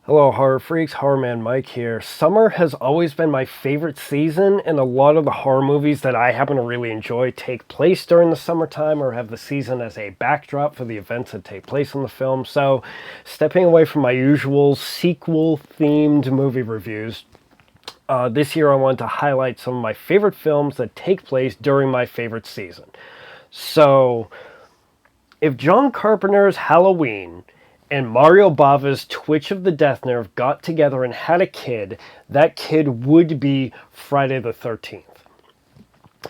Hello horror freaks, Horror Man Mike here. Summer has always been my favorite season, and a lot of the horror movies that I happen to really enjoy take place during the summertime or have the season as a backdrop for the events that take place in the film. So, stepping away from my usual sequel-themed movie reviews, this year I wanted to highlight some of my favorite films that take place during my favorite season. So, if John Carpenter's Halloween and Mario Bava's Twitch of the Death Nerve got together and had a kid, that kid would be Friday the 13th.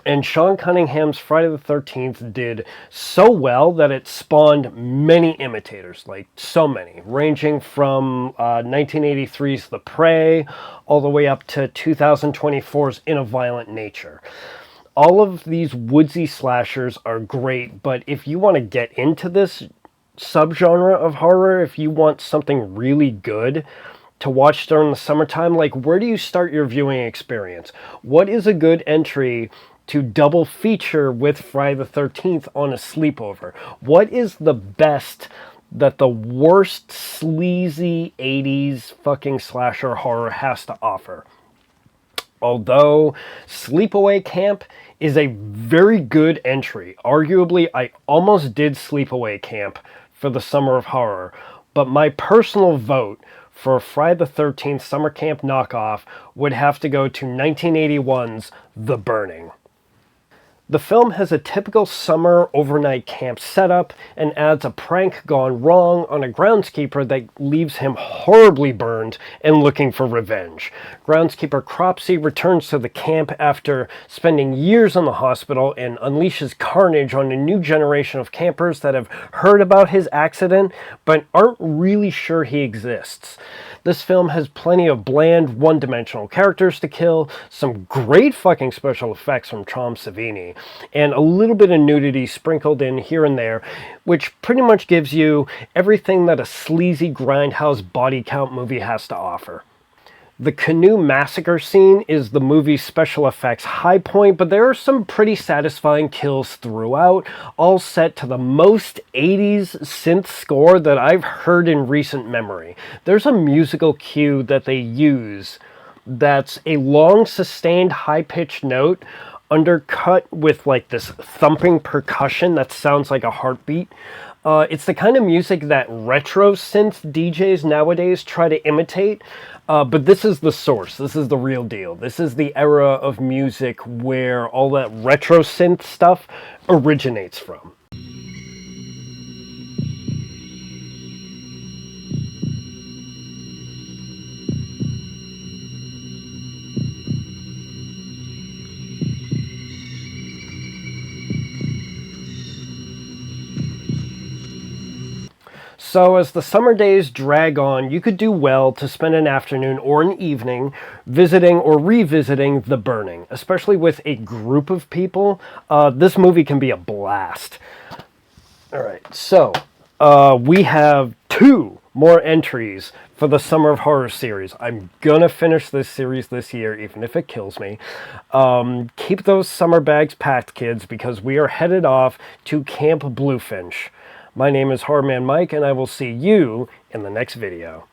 And Sean Cunningham's Friday the 13th did so well that it spawned many imitators, like so many, ranging from 1983's The Prey all the way up to 2024's In a Violent Nature. All of these woodsy slashers are great, but if you want to get into this subgenre of horror, if you want something really good to watch during the summertime, like, where do you start your viewing experience? What is a good entry to double feature with Friday the 13th on a sleepover? What is the best that the worst sleazy 80s fucking slasher horror has to offer? Although Sleepaway Camp is a very good entry, arguably I almost did Sleepaway Camp for the summer of horror, but my personal vote for Friday the 13th summer camp knockoff would have to go to 1981's The Burning. The film has a typical summer overnight camp setup and adds a prank gone wrong on a groundskeeper that leaves him horribly burned and looking for revenge. Groundskeeper Cropsey returns to the camp after spending years in the hospital and unleashes carnage on a new generation of campers that have heard about his accident but aren't really sure he exists. This film has plenty of bland, one-dimensional characters to kill, some great fucking special effects from Tom Savini, and a little bit of nudity sprinkled in here and there, which pretty much gives you everything that a sleazy grindhouse body count movie has to offer. The canoe massacre scene is the movie's special effects high point, but there are some pretty satisfying kills throughout, all set to the most 80s synth score that I've heard in recent memory. There's a musical cue that they use that's a long sustained high-pitched note undercut with like this thumping percussion that sounds like a heartbeat. It's the kind of music that retro synth DJs nowadays try to imitate, but this is the source. This is the real deal. This is the era of music where all that retro synth stuff originates from. So as the summer days drag on, you could do well to spend an afternoon or an evening visiting or revisiting The Burning, especially with a group of people. This movie can be a blast. All right, so we have 2 more entries for the Summer of Horror series. I'm gonna finish this series this year, even if it kills me. Keep those summer bags packed, kids, because we are headed off to Camp Bluefinch. My name is Horror Man Mike, and I will see you in the next video.